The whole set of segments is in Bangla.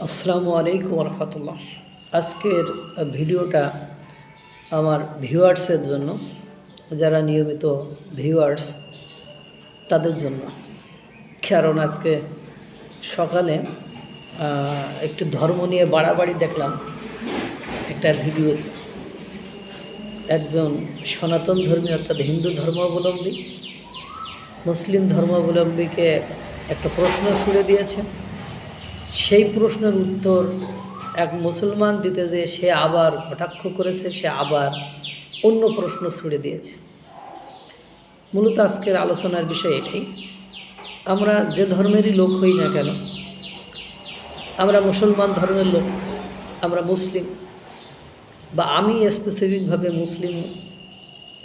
আসসালামু আলাইকুম রহমতুল্লাহ। আজকের ভিডিওটা আমার ভিউয়ার্সের জন্য, যারা নিয়মিত ভিউয়ার্স তাদের জন্য। কারণ আজকে সকালে একটু ধর্ম নিয়ে বাড়াবাড়ি দেখলাম একটা ভিডিও। একজন সনাতন ধর্মী অর্থাৎ হিন্দু ধর্মাবলম্বী মুসলিম ধর্মাবলম্বীকে একটা প্রশ্ন ছুড়ে দিয়েছে। সেই প্রশ্নের উত্তর এক মুসলমান দিতে যে সে আবার কটাক্ষ করেছে, সে আবার অন্য প্রশ্ন ছুড়ে দিয়েছে। মূলত আজকের আলোচনার বিষয় এটাই। আমরা যে ধর্মেরই লোক হই না কেন, আমরা মুসলমান ধর্মের লোক, আমরা মুসলিম, বা আমি স্পেসিফিকভাবে মুসলিম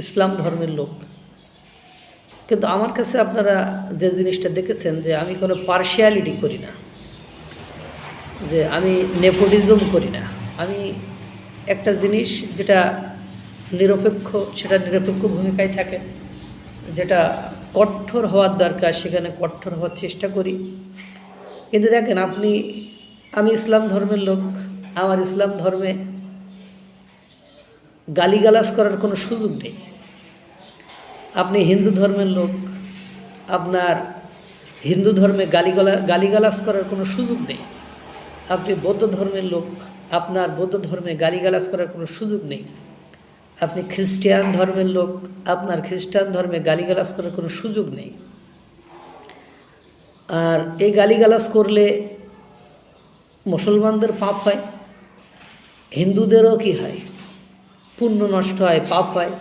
ইসলাম ধর্মের লোক। কিন্তু আমার কাছে আপনারা যে জিনিসটা দেখেছেন যে আমি কোনো পার্শিয়ালিটি করি না, যে আমি নেপোটিজম করি না। আমি একটা জিনিস যেটা নিরপেক্ষ, সেটা নিরপেক্ষ ভূমিকায় থাকে। যেটা কঠোর হওয়ার দরকার সেখানে কঠোর হওয়ার চেষ্টা করি। কিন্তু দেখেন, আমি ইসলাম ধর্মের লোক, আমার ইসলাম ধর্মে গালিগালাজ করার কোনো সুযোগ নেই। আপনি হিন্দু ধর্মের লোক, আপনার হিন্দু ধর্মে গালিগালাজ করার কোনো সুযোগ নেই। আপনি বৌদ্ধ ধর্মের লোক, আপনার বৌদ্ধ ধর্মে গালিগালাজ করার কোনো সুযোগ নেই। আপনি খ্রিস্টান ধর্মের লোক, আপনার খ্রিস্টান ধর্মে গালিগালাজ করার কোনো সুযোগ নেই। আর এই গালিগালাজ করলে মুসলমানদের পাপ হয়, হিন্দুদেরও কি হয়, পুণ্য নষ্ট হয়, পাপ হয়।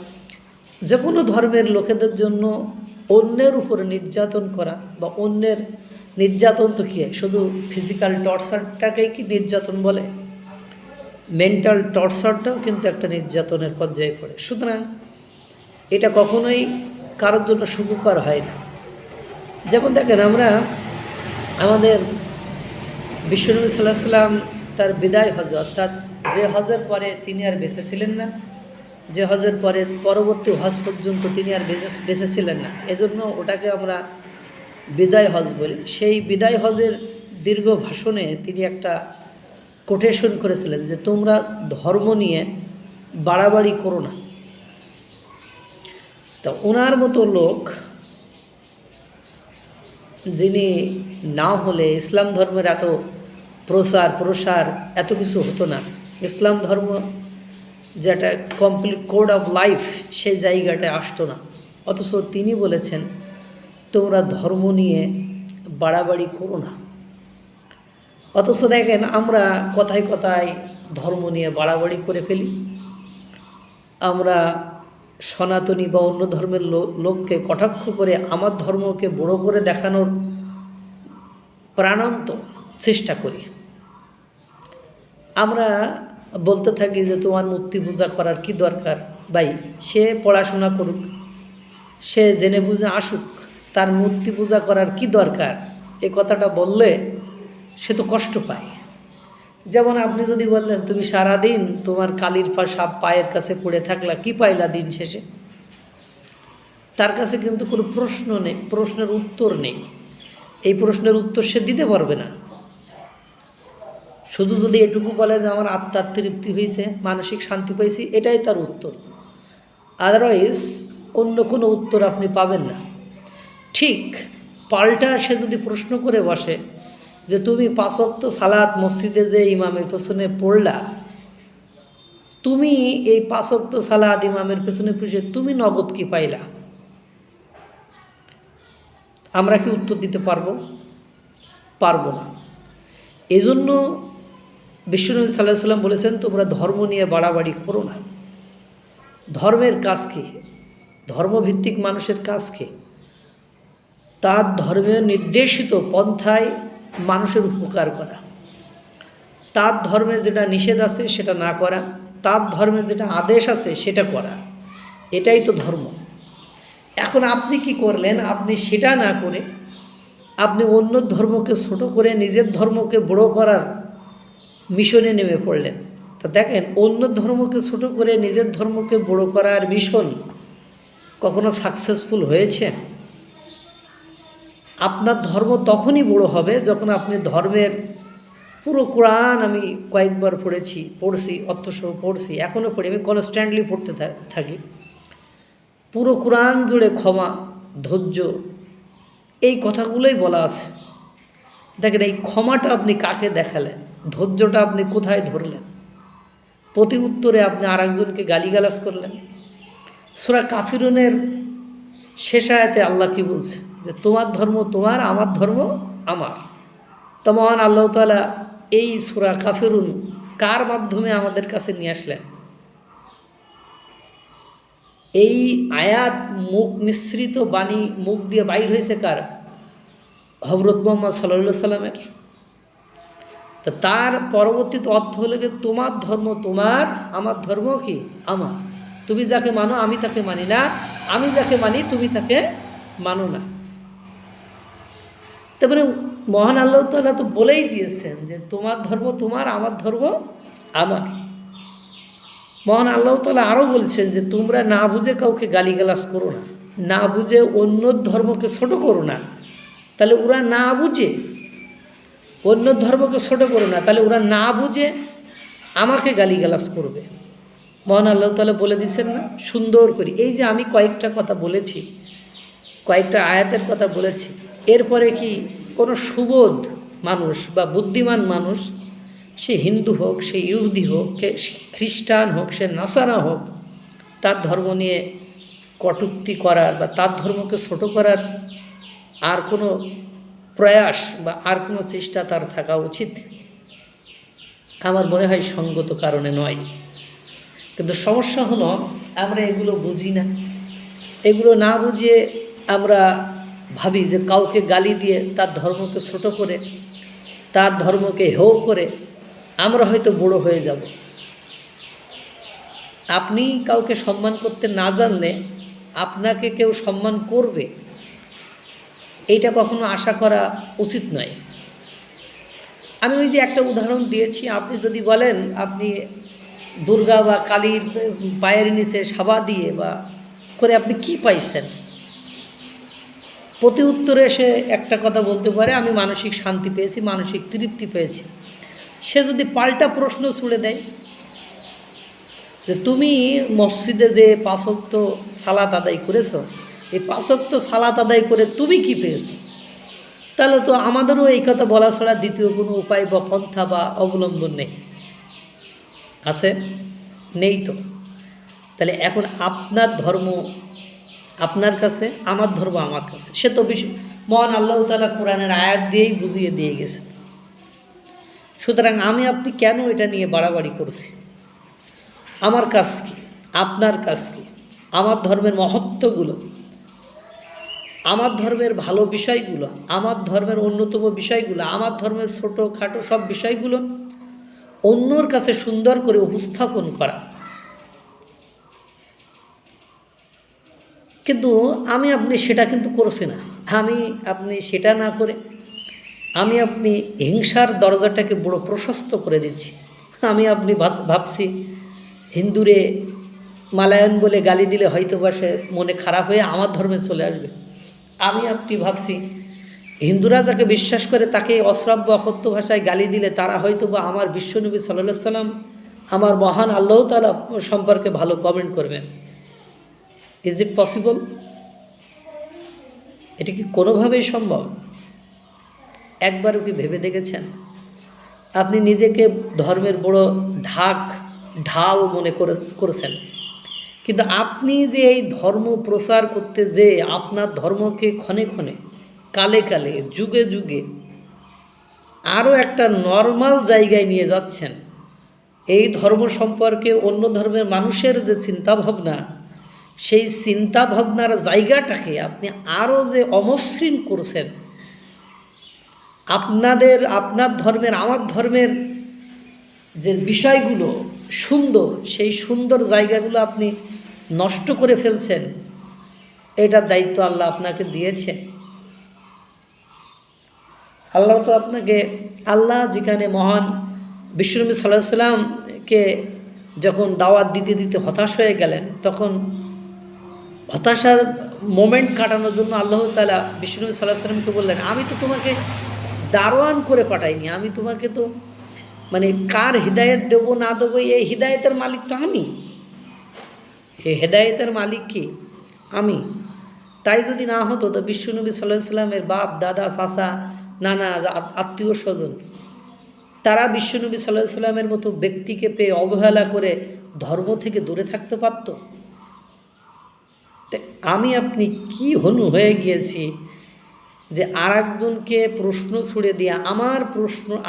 যে কোনো ধর্মের লোকেদের জন্য অন্যের উপরে নির্যাতন করা বা অন্যের নির্যাতন তো কী হয়, শুধু ফিজিক্যাল টর্চারটাকেই কি নির্যাতন বলে? মেন্টাল টর্চারটাও কিন্তু একটা নির্যাতনের পর্যায়ে পড়ে। সুতরাং এটা কখনোই কারোর জন্য সুখকর হয় না। যেমন দেখেন, আমরা আমাদের বিশ্বনবী সাল্লাল্লাহু আলাইহি সাল্লাম তার বিদায় হজ, অর্থাৎ যে হজের পরে তিনি আর বেঁচে ছিলেন না, যে হজের পরে পরবর্তী হজ পর্যন্ত তিনি আর বেঁচে ছিলেন না, এজন্য ওটাকে আমরা বিদায় হজ বলি। সেই বিদায় হজের দীর্ঘ ভাষণে তিনি একটা কোটেশন করেছিলেন যে তোমরা ধর্ম নিয়ে বাড়াবাড়ি করো না। তা ওনার মতো লোক যিনি না হলে ইসলাম ধর্মের এত প্রসার এত কিছু হতো না। ইসলাম ধর্ম যেটা কমপ্লিট কোড অফ লাইফ, সেই জায়গাটায় আসতো না। অথচ তিনি বলেছেন তোমরা ধর্ম নিয়ে বাড়াবাড়ি করো না। অথচ দেখেন, আমরা কথায় কথায় ধর্ম নিয়ে বাড়াবাড়ি করে ফেলি। আমরা সনাতনী বা অন্য ধর্মের লোককে কটাক্ষ করে আমার ধর্মকে বড় করে দেখানোর প্রাণান্ত চেষ্টা করি। আমরা বলতে থাকি যে তোমার মূর্তি পূজা করার কি দরকার? ভাই, সে পড়াশোনা করুক, সে জেনে বুঝে আসুক, তার মূর্তি পূজা করার কি দরকার? এই কথাটা বললে সে তো কষ্ট পায়। যেমন আপনি যদি বললেন তুমি সারাদিন তোমার কালির সাপ পায়ের কাছে পড়ে থাকলা, কি পাইলা দিন শেষে? তার কাছে কিন্তু কোনো প্রশ্ন নেই, প্রশ্নের উত্তর নেই। এই প্রশ্নের উত্তর সে দিতে পারবে না। শুধু যদি এটুকু বলে যে আমার আত্মার তৃপ্তি হয়েছে, মানসিক শান্তি পাইছি, এটাই তার উত্তর। আদারওয়াইজ অন্য কোনো উত্তর আপনি পাবেন না। ঠিক পাল্টা সে যদি প্রশ্ন করে বসে যে তুমি 5 ওয়াক্ত সালাত মসজিদে যে ইমামের পেছনে পড়লা, তুমি এই 5 ওয়াক্ত সালাত ইমামের পেছনে পড়ে তুমি নগদ কি পাইলা? আমরা কি উত্তর দিতে পারবো? পারবো না। এজন্য বিশ্বনবী সাল্লাল্লাহু আলাইহি সাল্লাম বলেছেন তোমরা ধর্ম নিয়ে বাড়াবাড়ি করো না। ধর্মের কাজ কি? ধর্মভিত্তিক মানুষের কাজ কি? তার ধর্মের নির্দেশিত পন্থায় মানুষের উপকার করা, তার ধর্মে যেটা নিষেধ আছে সেটা না করা, তার ধর্মে যেটা আদেশ আছে সেটা করা, এটাই তো ধর্ম। এখন আপনি কি করলেন? আপনি সেটা না করে আপনি অন্য ধর্মকে ছোট করে নিজের ধর্মকে বড় করার মিশনে নেমে পড়লেন। তো দেখেন, অন্য ধর্মকে ছোট করে নিজের ধর্মকে বড় করার মিশন কখনো সাকসেসফুল হয়েছে? আপনার ধর্ম তখনই বড় হবে যখন আপনি ধর্মের পুরো কোরআন আমি কয়েকবার পড়ছি অর্থসহ পড়ছি, এখনও পড়ি, আমি কনস্ট্যান্টলি পড়তে থাকি। পুরো কোরআন জুড়ে ক্ষমা, ধৈর্য, এই কথাগুলোই বলা আছে। দেখেন, এই ক্ষমাটা আপনি কাকে দেখালেন, ধৈর্যটা আপনি কোথায় ধরলেন? প্রতি উত্তরে আপনি আরেকজনকে গালিগালাজ করলেন। সূরা কাফিরুনের শেষ আয়াতে আল্লাহ কি বলছে? যে তোমার ধর্ম তোমার, আমার ধর্ম আমার। তো মহান আল্লাহ তাআলা এই সূরা কাফিরুন কার মাধ্যমে আমাদের কাছে নিয়ে আসলেন? এই আয়াত মুখ নিঃসৃত বাণী মুখ দিয়ে বাইর হয়েছে কার? হযরত মুহাম্মদ সাল্লাল্লাহু আলাইহি সাল্লামের। তো তার পরবর্তীতে অর্থ হলো যে তোমার ধর্ম তোমার, আমার ধর্ম কি আমার। তুমি যাকে মানো আমি তাকে মানি না, আমি যাকে মানি তুমি তাকে মানো না। তারপরে মহান আল্লাহ তাআলা তো বলেই দিয়েছেন যে তোমার ধর্ম তোমার, আমার ধর্ম আমার। মহান আল্লাহ তাআলা আরও বলছেন যে তোমরা না বুঝে কাউকে গালিগালাজ করো না, না বুঝে অন্য ধর্মকে ছোট করো না। তাহলে ওরা না বুঝে অন্য ধর্মকে ছোট করো না, তাহলে ওরা না বুঝে আমাকে গালিগালাজ করবে। মহান আল্লাহ তাআলা বলে দিচ্ছেন না সুন্দর করে। এই যে আমি কয়েকটা কথা বলেছি, কয়েকটা আয়াতের কথা বলেছি, এরপরে কি কোনো সুবোধ মানুষ বা বুদ্ধিমান মানুষ, সে হিন্দু হোক, সে ইহুদি হোক, খ্রিস্টান হোক, সে নাসারা হোক, তার ধর্ম নিয়ে কটূক্তি করার বা তার ধর্মকে ছোট করার আর কোনো প্রয়াস বা আর কোনো চেষ্টা তার থাকা উচিত আমার মনে হয় সঙ্গত কারণে নয়। কিন্তু সমস্যা হলো আমরা এগুলো বুঝি না। এগুলো না বুঝিয়ে আমরা ভাবি যে কাউকে গালি দিয়ে তার ধর্মকে ছোট করে, তার ধর্মকে হেয় করে আমরা হয়তো বড় হয়ে যাব। আপনি কাউকে সম্মান করতে না জানলে আপনাকে কেউ সম্মান করবে, এইটা কখনো আশা করা উচিত নয়। আমি ওই যে একটা উদাহরণ দিয়েছি, আপনি যদি বলেন আপনি দুর্গা বা কালীর পায়ের নিচে সাবা দিয়ে বা করে আপনি কি পাইছেন, প্রতি উত্তরে এসে একটা কথা বলতে পারে আমি মানসিক শান্তি পেয়েছি, মানসিক তৃপ্তি পেয়েছি। সে যদি পাল্টা প্রশ্ন ছুড়ে দেয় যে তুমি মসজিদে যে 5 ওয়াক্ত সালাত আদায় করেছো, এই 5 ওয়াক্ত সালাত আদায় করে তুমি কি পেয়েছো, তাহলে তো আমাদেরও এই কথা বলা ছাড়া দ্বিতীয় কোনো উপায় বা পন্থা বা অবলম্বন নেই। আছে? নেই তো। তাহলে এখন আপনার ধর্ম আপনার কাছে, আমার ধর্ম আমার কাছে, সে তো মহান আল্লাহ তাআলা কোরআনের আয়াত দিয়েই বুঝিয়ে দিয়ে গেছে। সুতরাং আমি আপনি কেন এটা নিয়ে বাড়াবাড়ি করছি? আমার কাজ কি, আপনার কাজ কি? আমার ধর্মের মহত্বগুলো, আমার ধর্মের ভালো বিষয়গুলো, আমার ধর্মের অন্যতম বিষয়গুলো, আমার ধর্মের ছোটোখাটো সব বিষয়গুলো অন্যর কাছে সুন্দর করে উপস্থাপন করা। কিন্তু আমি আপনি সেটা কিন্তু করছি না। আমি আপনি সেটা না করে আমি আপনি হিংসার দরজাটাকে বড় প্রশস্ত করে দিচ্ছি। আমি আপনি ভাবছি হিন্দুরে মালায়ন বলে গালি দিলে হয়তো বা সে মনে খারাপ হয়ে আমার ধর্মে চলে আসবে। আমি আপনি ভাবছি হিন্দুরা যাকে বিশ্বাস করে তাকে অশ্রাব্য অকথ্য ভাষায় গালি দিলে তারা হয়তো বা আমার বিশ্বনবী সাল্লাল্লাহু আলাইহি সাল্লাম, আমার মহান আল্লাহ তাআলা সম্পর্কে ভালো কমেন্ট করবেন। Is it possible? এটা কি কোনোভাবেই সম্ভব? একবারও কি ভেবে দেখেছেন? আপনি নিজেকে ধর্মের বড় ঢাল মনে করেছেন, কিন্তু আপনি যে এই ধর্ম প্রচার করতে যে আপনার ধর্মকে ক্ষণে ক্ষণে, কালে কালে, যুগে যুগে আরও একটা নর্মাল জায়গায় নিয়ে যাচ্ছেন, এই ধর্ম সম্পর্কে অন্য ধর্মের মানুষের যে চিন্তাভাবনা, সেই চিন্তাভাবনার জায়গাটাকে আপনি আরও যে অমসৃণ করছেন, আপনার ধর্মের আমার ধর্মের যে বিষয়গুলো সুন্দর, সেই সুন্দর জায়গাগুলো আপনি নষ্ট করে ফেলছেন। এটার দায়িত্ব আল্লাহ আপনাকে দিয়েছে। আল্লাহ তো আপনাকে, আল্লাহ যেখানে মহান বিশ্বনবী সাল্লাল্লাহু আলাইহি সাল্লামকে যখন দাওয়াত দিতে দিতে হতাশ হয়ে গেলেন, তখন হতাশার মোমেন্ট কাটানোর জন্য আল্লাহ তাআলা বিশ্বনবী সাল্লাল্লাহু আলাইহি সাল্লামকে বললেন, আমি তো তোমাকে দারোয়ান করে পাঠাইনি, আমি তোমাকে তো মানে কার হৃদায়ত দেবো না দেবো, এই হৃদায়তের মালিক তো আমি, এই হেদায়েতের মালিক কি আমি। তাই যদি না হতো তো বিশ্বনবী সাল্লাল্লাহু আলাইহি সাল্লামের বাপ দাদা চাচা নানা আত্মীয় স্বজন তারা বিশ্বনবী সাল্লাল্লাহু আলাইহি সাল্লামের মতো ব্যক্তিকে পেয়ে অবহেলা করে ধর্ম থেকে দূরে থাকতে পারত? আমি আপনি কি হনু হয়ে গিয়েছি যে আর একজনকে প্রশ্ন ছুড়ে দিয়ে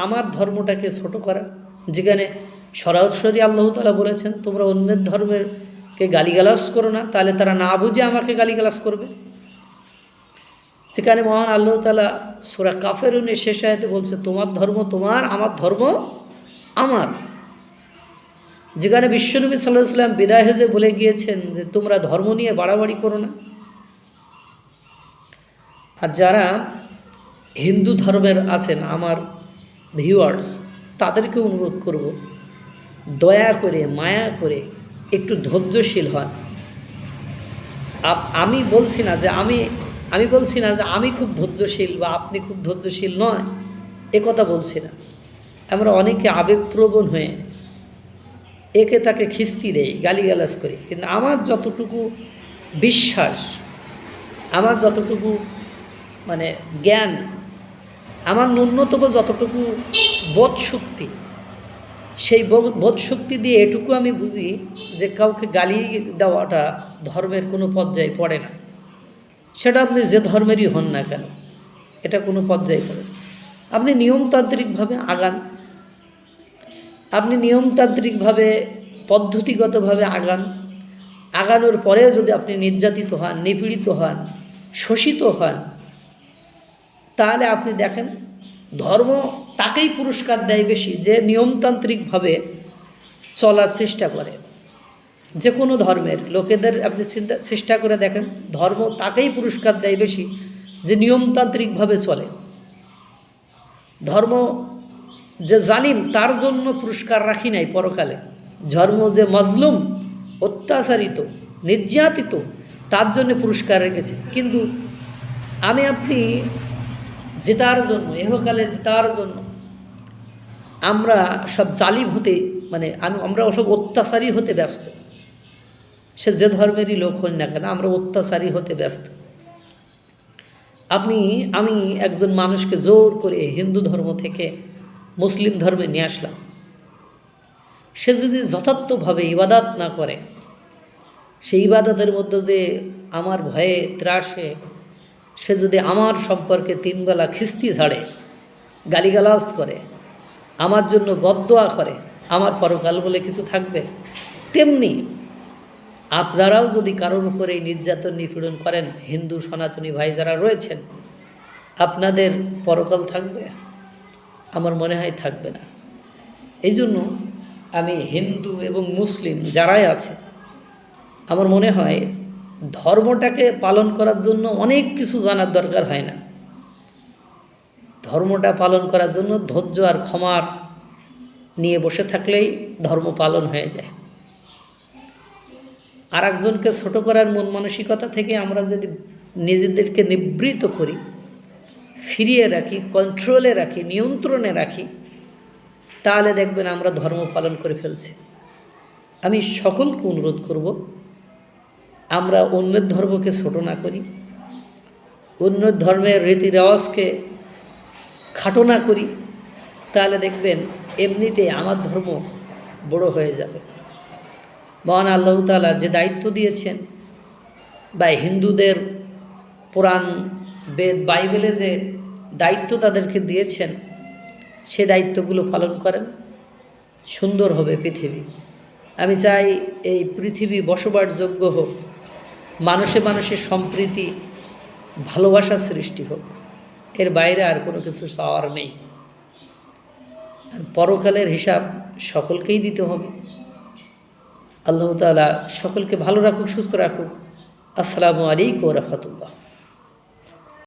আমার ধর্মটাকে ছোট করা, যেখানে সরাসরি আল্লাহ তাআলা বলেছেন তোমরা অন্যের ধর্মেরকে গালিগালাজ করো না, তাহলে তারা না বুঝে আমাকে গালিগালাজ করবে। যেখানে মহান আল্লাহ তাআলা সূরা কাফিরুনের শেষ আয়াতে বলছে তোমার ধর্ম তোমার, আমার ধর্ম আমার। যেখানে বিশ্বনবী সাল্লাল্লাহু আলাইহি সাল্লাম বিদায় হজে বলে গিয়েছেন যে তোমরা ধর্ম নিয়ে বাড়াবাড়ি করো না। আর যারা হিন্দু ধর্মের আছেন আমার ভিউয়ার্স, তাদেরকে অনুরোধ করব দয়া করে মায়া করে একটু ধৈর্যশীল হন। আমি বলছি না যে আমি খুব ধৈর্যশীল বা আপনি খুব ধৈর্যশীল নয়, এ কথা বলছি না। আমরা অনেকে আবেগপ্রবণ হয়ে একে তাকে খিস্তি দেই, গালিগালাজ করি, কিন্তু আমার যতটুকু বিশ্বাস, আমার যতটুকু মানে জ্ঞান, আমার ন্যূনতম যতটুকু বোধশক্তি, সেই বোধশক্তি দিয়ে এটুকু আমি বুঝি যে কাউকে গালি দেওয়াটা ধর্মের কোনো পর্যায়ে পড়ে না। সেটা আপনি যে ধর্মেরই হন না কেন, এটা কোনো পর্যায়ে পড়ে। আপনি নিয়মতান্ত্রিকভাবে আগান, আপনি নিয়মতান্ত্রিকভাবে পদ্ধতিগতভাবে আগানোর পরেও যদি আপনি নির্যাতিত হন, নিপীড়িত হন, শোষিত হন, তাহলে আপনি দেখেন ধর্ম তাকেই পুরস্কার দেয় বেশি যে নিয়মতান্ত্রিকভাবে চলার চেষ্টা করে। যে কোনো ধর্মের লোকেদের আপনি চেষ্টা করে দেখেন, ধর্ম তাকেই পুরস্কার দেয় বেশি যে নিয়মতান্ত্রিকভাবে চলে। ধর্ম যে জালিম তার জন্য পুরস্কার রাখি নাই পরকালে, ধর্ম যে মজলুম, অত্যাচারিত, নির্যাতিত, তার জন্য পুরস্কার রেখেছে। কিন্তু আমি আপনি জেতার জন্য, ইহকালে জেতার জন্য আমরা সব জালিম হতে আমরা সব অত্যাচারী হতে ব্যস্ত। সে যে ধর্মেরই লোক হন না কেন, আমরা অত্যাচারী হতে ব্যস্ত। আমি একজন মানুষকে জোর করে হিন্দু ধর্ম থেকে মুসলিম ধর্মে নিয়ে আসলাম, সে যদি যথার্থভাবে ইবাদত না করে, সেই ইবাদতের মধ্যে যে আমার ভয়ে ত্রাসে সে যদি আমার সম্পর্কে 3 বেলা খিস্তি ঝাড়ে, গালিগালাজ করে, আমার জন্য বদদোয়া করে, আমার পরকাল বলে কিছু থাকবে? তেমনি আপনারাও যদি কারোর উপরে নির্যাতন নিপীড়ন করেন, হিন্দু সনাতনী ভাই যারা রয়েছেন, আপনাদের পরকাল থাকবে? আমার মনে হয় থাকবে না। এই জন্য আমি হিন্দু এবং মুসলিম যারাই আছে, আমার মনে হয় ধর্মটাকে পালন করার জন্য অনেক কিছু জানার দরকার হয় না। ধর্মটা পালন করার জন্য ধৈর্য আর ক্ষমার নিয়ে বসে থাকলেই ধর্ম পালন হয়ে যায়। আর একজনকে ছোটো করার মন মানসিকতা থেকে আমরা যদি নিজেদেরকে নিবৃত করি, ফিরিয়ে রাখি, কন্ট্রোলে রাখি, নিয়ন্ত্রণে রাখি, তাহলে দেখবেন আমরা ধর্ম পালন করে ফেলছি। আমি সকলকে অনুরোধ করব আমরা অন্যের ধর্মকে ছোটো না করি, অন্য ধর্মের রীতি রেওয়াজকে খাটো না করি, তাহলে দেখবেন এমনিতে আমার ধর্ম বড় হয়ে যাবে। মহান আল্লাহ তাআলা যে দায়িত্ব দিয়েছেন, বা হিন্দুদের পুরাণ বেদ বাইবেলে যে দায়িত্ব তাদেরকে দিয়েছেন, সে দায়িত্বগুলো পালন করেন, সুন্দর হবে পৃথিবী। আমি চাই এই পৃথিবী বসবাসযোগ্য হোক, মানুষে মানুষে সম্প্রীতি, ভালোবাসার সৃষ্টি হোক, এর বাইরে আর কোনো কিছু চাওয়ার নেই। আর পরকালের হিসাব সকলকেই দিতে হবে। আল্লাহ তাআলা সকলকে ভালো রাখুক, সুস্থ রাখুক। আসসালামু আলাইকুম ওয়া রাহমাতুল্লাহ।